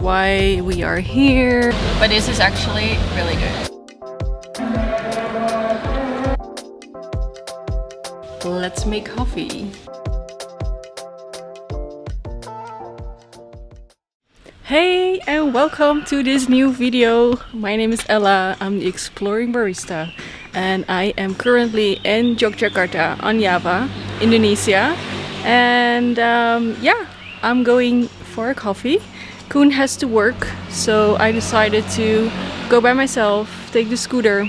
why we are here. But this is actually really good. Let's make coffee. Hey and welcome to this new video. My name is Ella, I'm the Exploring Barista and I am currently in Yogyakarta on Java, Indonesia. And yeah, I'm going for a coffee. Koen has to work, so I decided to go by myself, take the scooter,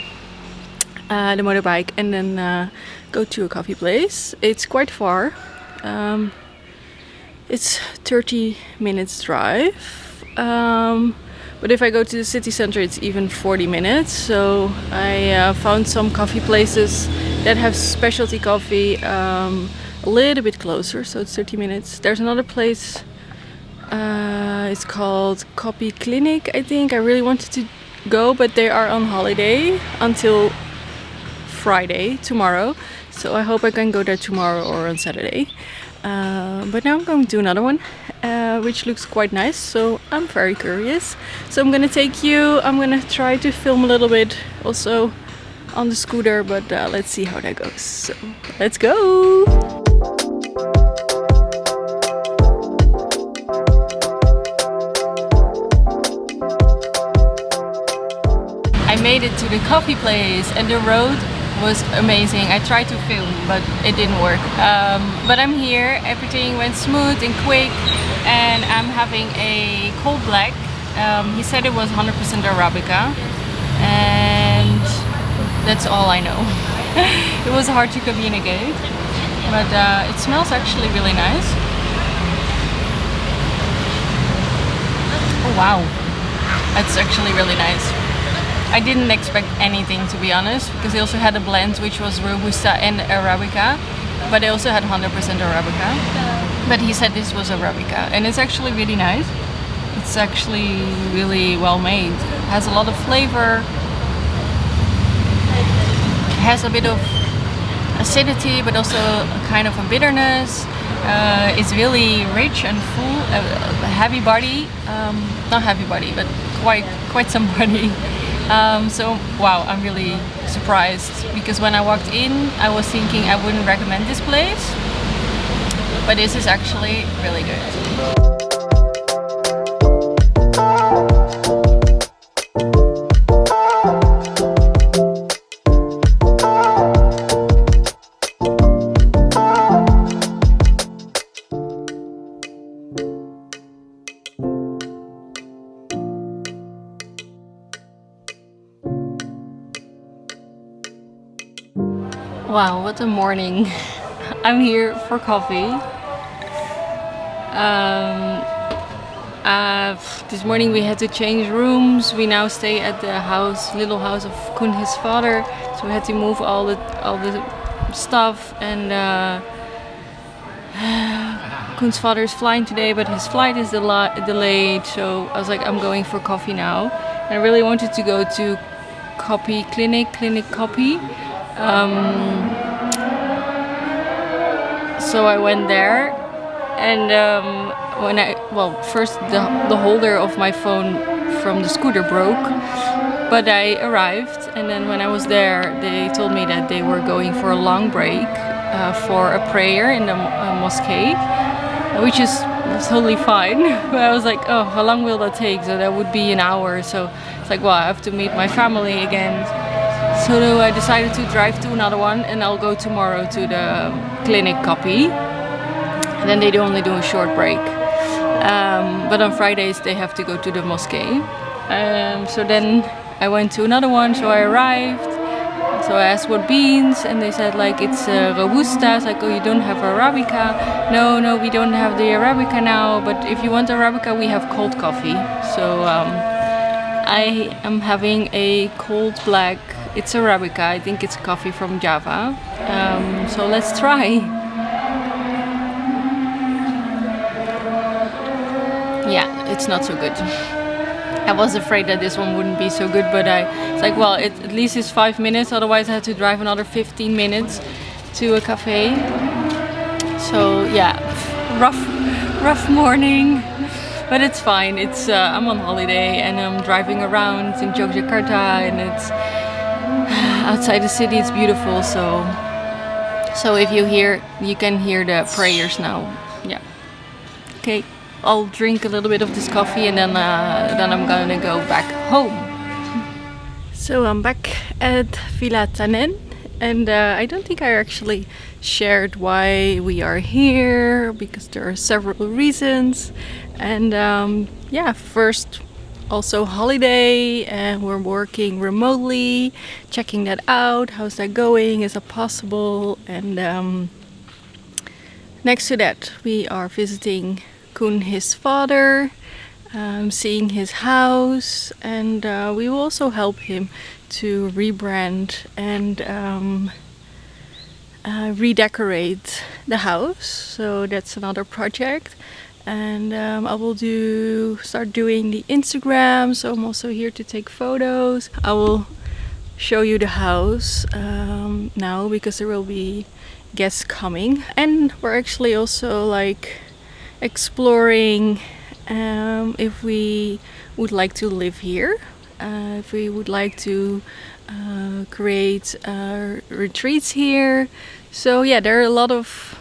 the motorbike, and then go to a coffee place. It's quite far. It's 30 minutes drive. But if I go to the city center, it's even 40 minutes. So I found some coffee places that have specialty coffee a little bit closer, so it's 30 minutes. There's another place, it's called Coffee Clinic, I think. I really wanted to go, but they are on holiday until Friday, tomorrow. So I hope I can go there tomorrow or on Saturday. But now I'm going to another one, which looks quite nice, so I'm very curious. So I'm gonna take you, I'm gonna try to film a little bit also on the scooter, but let's see how that goes. So let's go! I made it to the coffee place and the road was amazing. I tried to film, but it didn't work. But I'm here, everything went smooth and quick, and I'm having a cold black. He said it was 100% Arabica, and that's all I know. It was hard to communicate, but it smells actually really nice. Oh wow, that's actually really nice. I didn't expect anything, to be honest, because they also had a blend which was Robusta and Arabica, but they also had 100% Arabica. But he said this was Arabica, and it's actually really nice. It's actually really well made. It has a lot of flavor. It has a bit of acidity, but also a kind of a bitterness. It's really rich and full, heavy body. Not heavy body, but quite some body. So wow, I'm really surprised, because when I walked in I was thinking I wouldn't recommend this place, but this is actually really good. Wow, what a morning. I'm here for coffee. This morning we had to change rooms. We now stay at the little house of Koen, his father. So we had to move all the stuff, and Koen's father is flying today, but his flight is delayed. So I was like, I'm going for coffee now. And I really wanted to go to Coffee Clinic Coffee. So I went there, and first the holder of my phone from the scooter broke, but I arrived, and then when I was there they told me that they were going for a long break for a prayer in the mosque, which is totally fine. But I was like, oh, how long will that take? So that would be an hour. So it's like, well, I have to meet my family again. So I decided to drive to another one, and I'll go tomorrow to the clinic copy. And then they only do a short break. But on Fridays they have to go to the mosque. So then I went to another one, so I arrived. So I asked what beans, and they said like it's Robusta. I was like, oh, you don't have Arabica? No, we don't have the Arabica now, but if you want Arabica we have cold coffee. So I am having a cold black. It's Arabica, I think it's coffee from Java. So let's try. Yeah, it's not so good. I was afraid that this one wouldn't be so good, but it's like, well, at least it's 5 minutes, otherwise I had to drive another 15 minutes to a cafe. So yeah, rough morning. But it's fine. It's I'm on holiday and I'm driving around in Yogyakarta, and it's outside the city. It's beautiful. So if you can hear the prayers now. Yeah. Okay. I'll drink a little bit of this coffee, and then I'm gonna go back home. So I'm back at Villa Tanen, and I don't think I actually shared why we are here, because there are several reasons. And yeah, first, also holiday, and we're working remotely, checking that out. How's that going? Is that possible? And next to that, we are visiting Koen, his father, seeing his house, and we will also help him to rebrand and redecorate the house. So that's another project. And I will start doing the Instagram, so I'm also here to take photos. I will show you the house now, because there will be guests coming, and we're actually also like exploring if we would like to live here, if we would like to create retreats here. So yeah, there are a lot of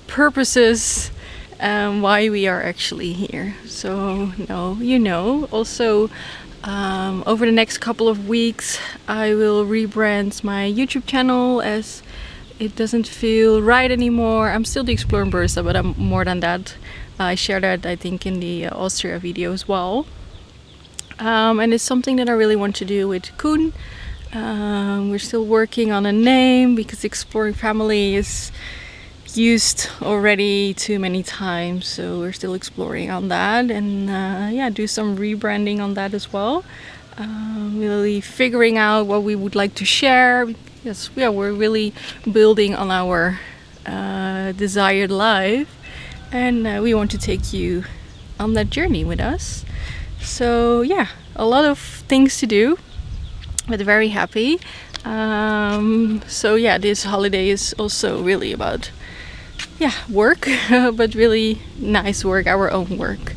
purposes why we are actually here. So also over the next couple of weeks I will rebrand my YouTube channel, as it doesn't feel right anymore. I'm still the Exploring Barista, but I'm more than that. I shared that, I think, in the Austria video as well. And it's something that I really want to do with Koen. We're still working on a name, because Exploring Family is used already too many times, so we're still exploring on that, and yeah, do some rebranding on that as well. Really figuring out what we would like to share. Yes, yeah, we're really building on our desired life, and we want to take you on that journey with us. So yeah, a lot of things to do, but very happy. So yeah, this holiday is also really about work, but really nice work, our own work.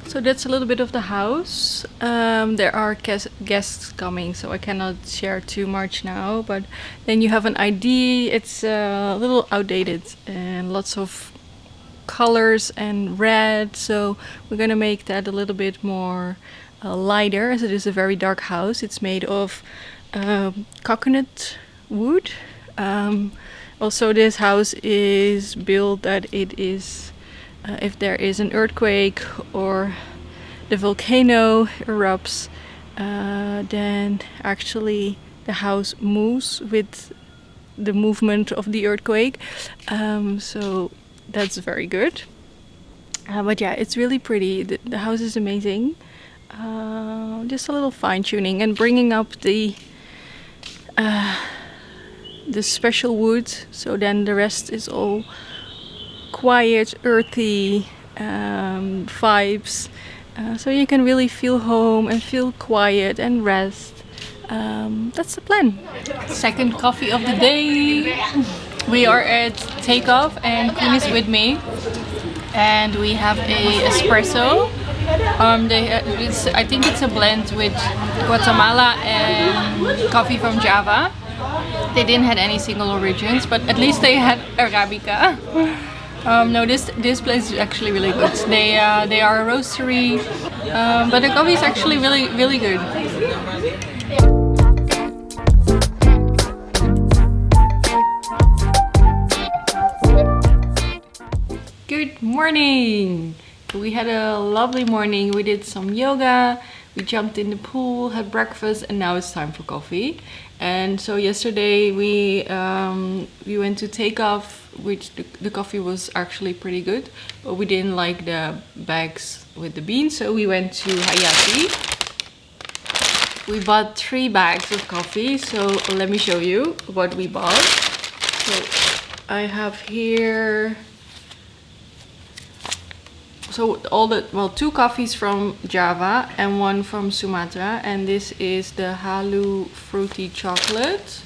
So that's a little bit of the house. There are guests coming, so I cannot share too much now, but then you have an idea. It's a little outdated and lots of colors and red, so we're gonna make that a little bit more lighter, as it is a very dark house. It's made of coconut wood. Also, this house is built that it is if there is an earthquake or the volcano erupts, then actually the house moves with the movement of the earthquake. So that's very good. But yeah, it's really pretty. The house is amazing. Just a little fine tuning and bringing up the special wood, so then the rest is all quiet, earthy vibes, so you can really feel home and feel quiet and rest. That's the plan. Second coffee of the day. We are at Takeoff, and Koen is with me, and we have a espresso. I think it's a blend with Guatemala and coffee from Java. They didn't have any single origins, but at least they had Arabica. No, this place is actually really good. They are a roastery, but the coffee is actually really good. Good morning! We had a lovely morning. We did some yoga, We jumped in the pool, had breakfast, and now it's time for coffee. And so yesterday we went to take off, which the coffee was actually pretty good, but we didn't like the bags with the beans, so we went to Hayati. We bought 3 bags of coffee, so let me show you what we bought. So I have here, so all 2 coffees from Java and 1 from Sumatra, and this is the Halu fruity chocolate.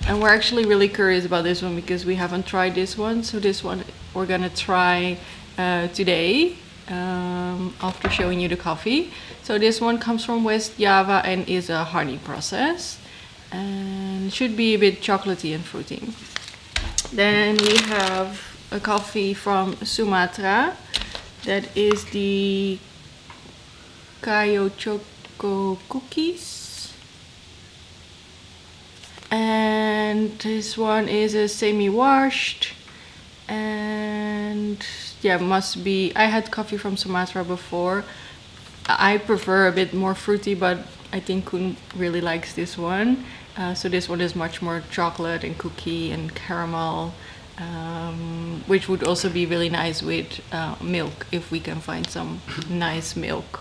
And we're actually really curious about this one because we haven't tried this one, so this one we're gonna try today after showing you the coffee. So this one comes from West Java and is a honey process and should be a bit chocolatey and fruity. Then we have a coffee from Sumatra, that is the Kayo Choco cookies, and this one is a semi-washed, and yeah, must be, I had coffee from Sumatra before. I prefer a bit more fruity, but I think Koen really likes this one. So this one is much more chocolate and cookie and caramel, which would also be really nice with milk if we can find some nice milk.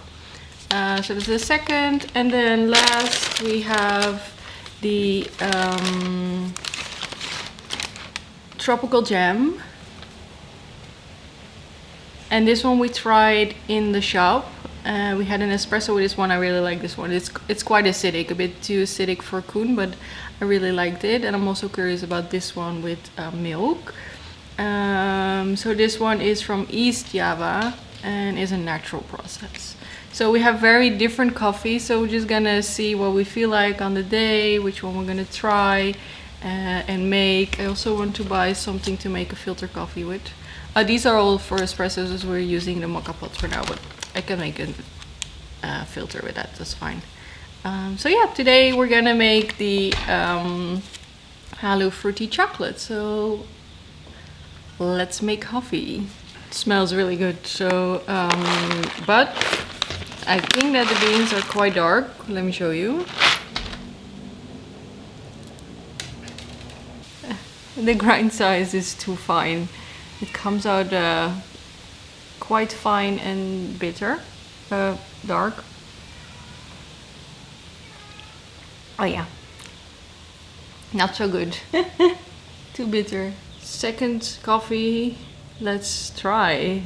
So that's the second, and then last we have the tropical jam, and this one we tried in the shop. We had an espresso with this one. I really like this one. It's quite acidic, a bit too acidic for Koen, but I really liked it. And I'm also curious about this one with milk. So this one is from East Java and is a natural process. So we have very different coffees. So we're just gonna see what we feel like on the day, which one we're gonna try and make. I also want to buy something to make a filter coffee with. These are all for espressos, as we're using the mocha pot for now, but I can make a filter with that, that's fine. So yeah, today we're gonna make the Halu fruity chocolate. So let's make coffee. It smells really good. So, but I think that the beans are quite dark. Let me show you. The grind size is too fine. It comes out quite fine and bitter, dark. Oh yeah, not so good. Too bitter. Second coffee, let's try.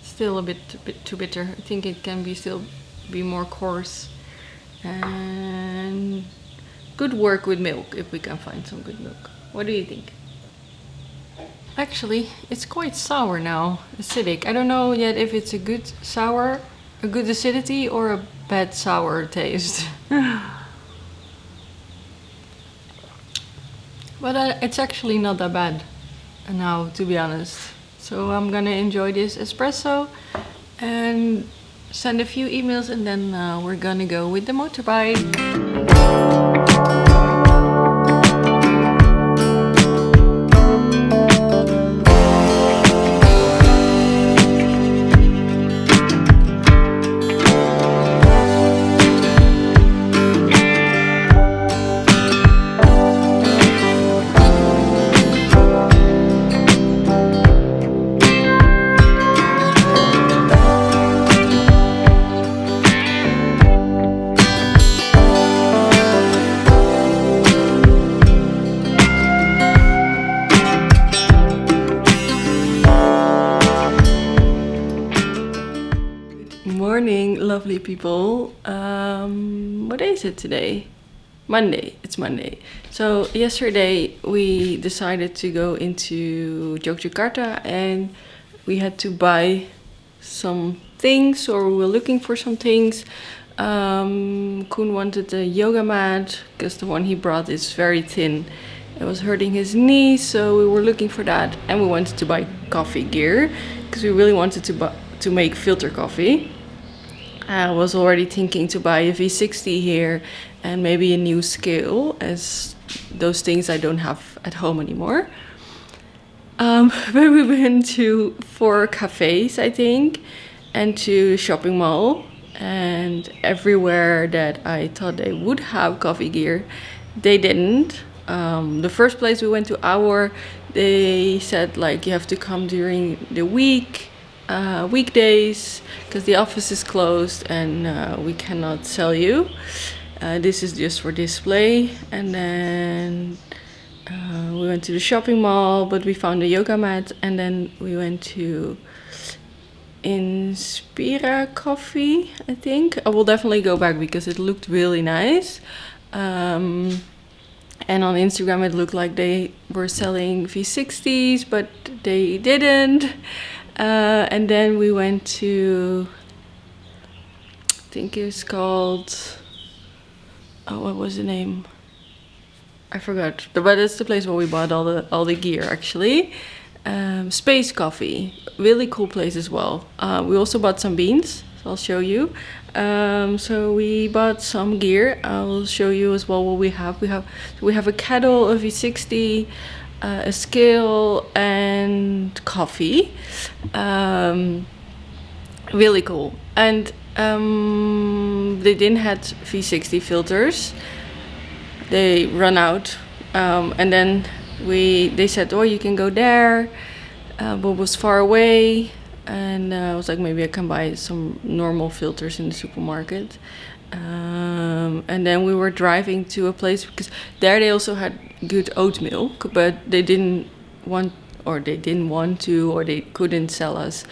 Still a bit too bitter. I think it can still be more coarse. And good work with milk if we can find some good milk. What do you think? Actually, it's quite sour now, acidic. I don't know yet if it's a good sour, a good acidity, or a bad sour taste. But it's actually not that bad now, to be honest. So I'm gonna enjoy this espresso and send a few emails, and then we're gonna go with the motorbike. Morning, lovely people. What day is it today? Monday. It's Monday. So yesterday we decided to go into Yogyakarta and we had to buy some things, or we were looking for some things. Koen wanted a yoga mat because the one he brought is very thin. It was hurting his knees, so we were looking for that, and we wanted to buy coffee gear because we really wanted to make filter coffee. I was already thinking to buy a V60 here and maybe a new scale, as those things I don't have at home anymore. But we went to 4 cafes, I think, and to shopping mall. And everywhere that I thought they would have coffee gear, they didn't. The first place we went to, they said like you have to come during the weekdays, because the office is closed and we cannot sell you. This is just for display. And then we went to the shopping mall, but we found a yoga mat. And then we went to Inspira Coffee, I think. I will definitely go back because it looked really nice. And on Instagram it looked like they were selling V60s, but they didn't. And then we went to, I think it's called, oh, what was the name? I forgot. But it's the place where we bought all the gear, actually. Space Coffee, really cool place as well. We also bought some beans, so I'll show you. So we bought some gear. I will show you as well what we have. We have a kettle, a V60, a scale, and coffee. Really cool. And they didn't have V60 filters. They run out, and then they said, oh, you can go there, but it was far away. And I was like, maybe I can buy some normal filters in the supermarket. And then we were driving to a place, because there they also had good oat milk, but they didn't want to, or they couldn't sell us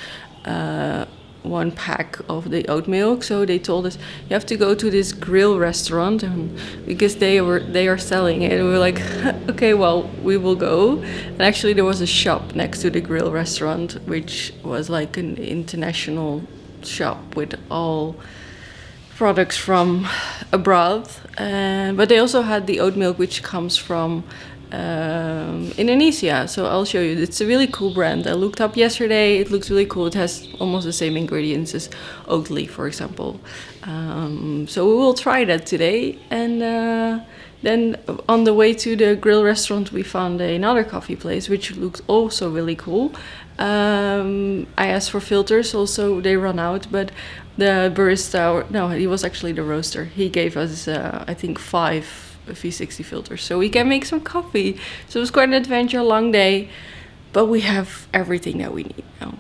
1 pack of the oat milk. So they told us you have to go to this grill restaurant, because they are selling it. And we were like, okay, well, we will go. And actually there was a shop next to the grill restaurant, which was like an international shop with all products from abroad. But they also had the oat milk, which comes from Indonesia. So I'll show you. It's a really cool brand. I looked up yesterday. It looks really cool. It has almost the same ingredients as Oatly, for example. So we will try that today. And then on the way to the grill restaurant, we found another coffee place, which looked also really cool. I asked for filters. Also, they run out, but the barista, no, he was actually the roaster. He gave us, I think, 5 V60 filters, so we can make some coffee. So it was quite an adventure, long day, but we have everything that we need now.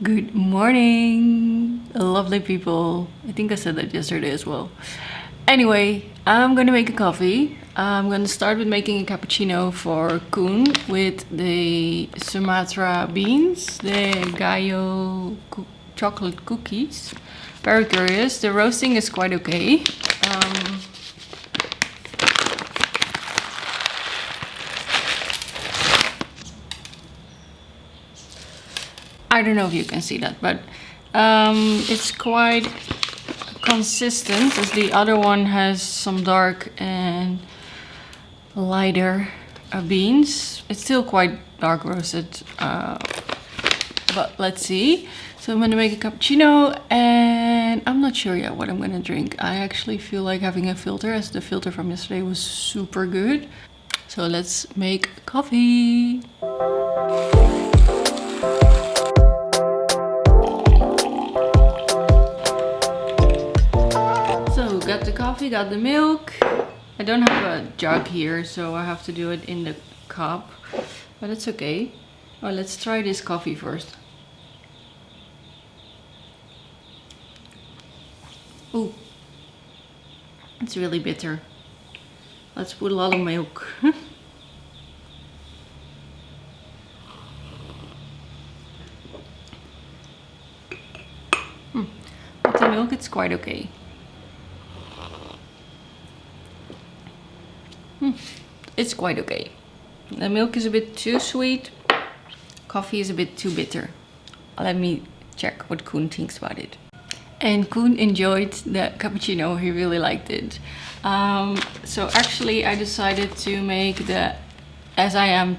Good morning, lovely people. I think I said that yesterday as well. Anyway, I'm gonna make a coffee. I'm gonna start with making a cappuccino for Koen with the Sumatra beans, the Gayo chocolate cookies. Very curious. The roasting is quite okay. I don't know if you can see that, but it's quite consistent, as the other one has some dark and lighter beans. It's still quite dark roasted, but let's see. So I'm gonna make a cappuccino, and I'm not sure yet what I'm gonna drink. I actually feel like having a filter, as the filter from yesterday was super good. So let's make coffee. Got the coffee, got the milk. I don't have a jug here, so I have to do it in the cup, but it's okay. Well, let's try this coffee first. Ooh, it's really bitter. Let's put a lot of milk. With the milk, it's quite okay. It's quite okay. The milk is a bit too sweet. Coffee is a bit too bitter. Let me check what Koen thinks about it. And Koen enjoyed the cappuccino. He really liked it. So actually I decided to make as I am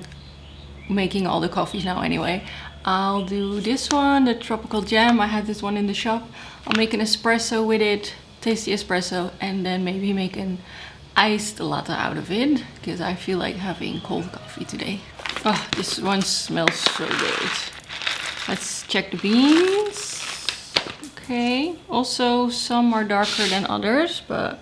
making all the coffees now anyway, I'll do this one, the tropical jam. I had this one in the shop. I'll make an espresso with it, tasty espresso, and then maybe make an iced latte out of it, because I feel like having cold coffee today. Oh, this one smells so good. Let's check the beans. Okay, also some are darker than others, but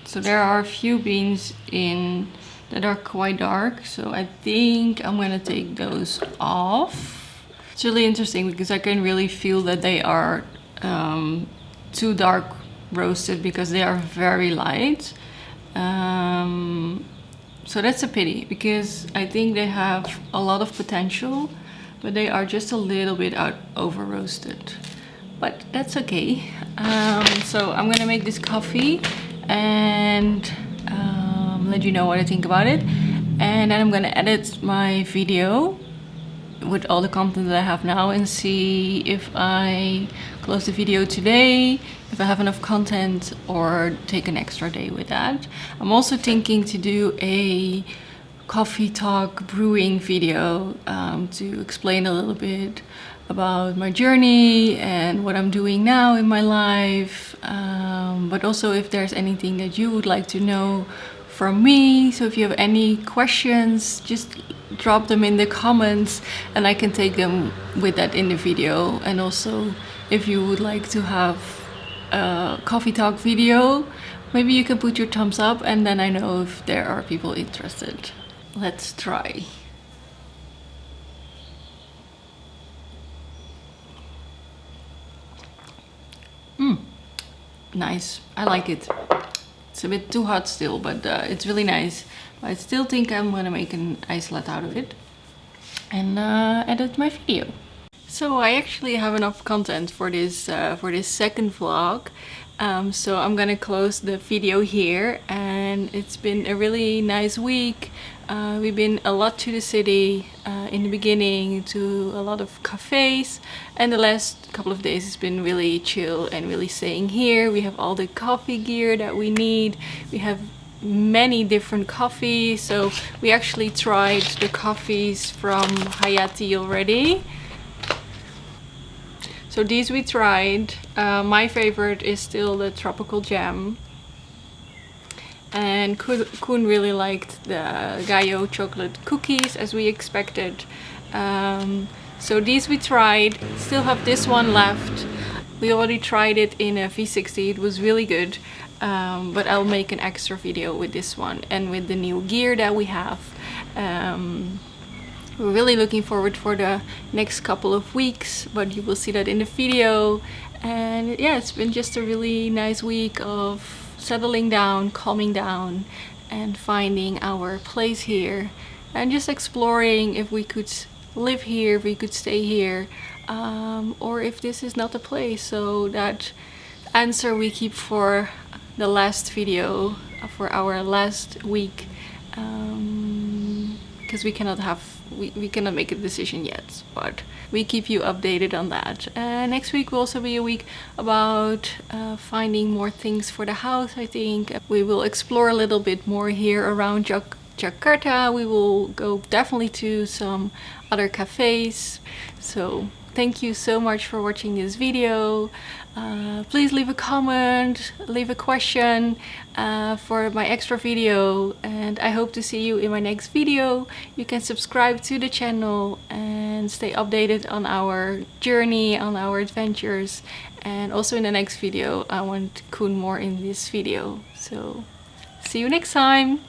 so there are a few beans in that are quite dark, so I think I'm gonna take those off. It's really interesting because I can really feel that they are too dark roasted because they are very light. So that's a pity because I think they have a lot of potential, but they are just a little bit over roasted. But that's okay. So I'm gonna make this coffee and let you know what I think about it. And then I'm gonna edit my video with all the content that I have now and see if I close the video today, if I have enough content, or take an extra day with that. I'm also thinking to do a coffee talk brewing video to explain a little bit about my journey and what I'm doing now in my life, but also if there's anything that you would like to know from me. So if you have any questions, just drop them in the comments and I can take them with that in the video. And also if you would like to have a coffee talk video, maybe you can put your thumbs up and then I know if there are people interested. Let's try. Nice, I like it. It's a bit too hot still, but it's really nice. I still think I'm gonna make an ice latte out of it and edit my video. So I actually have enough content for this second vlog. So I'm gonna close the video here, and it's been a really nice week. We've been a lot to the city in the beginning, to a lot of cafes, and the last couple of days has been really chill and really staying here. We have all the coffee gear that we need. We have many different coffees, so we actually tried the coffees from Hayati already. So these we tried. My favorite is still the tropical jam. And Koen really liked the Gayo chocolate cookies, as we expected. So these we tried. Still have this one left. We already tried it in a V60. It was really good. But I'll make an extra video with this one and with the new gear that we have. We're really looking forward for the next couple of weeks, but you will see that in the video. And yeah, it's been just a really nice week of settling down, calming down, and finding our place here, and just exploring if we could live here, if we could stay here, or if this is not the place. So that answer we keep for the last video, for our last week, because we cannot make a decision yet, but we keep you updated on that. Next week will also be a week about finding more things for the house. I think we will explore a little bit more here around Jakarta. We will go definitely to some other cafes. So thank you so much for watching this video. Please leave a comment, leave a question for my extra video, and I hope to see you in my next video. You can subscribe to the channel and stay updated on our journey, on our adventures, and also in the next video I want Koen more in this video. So see you next time!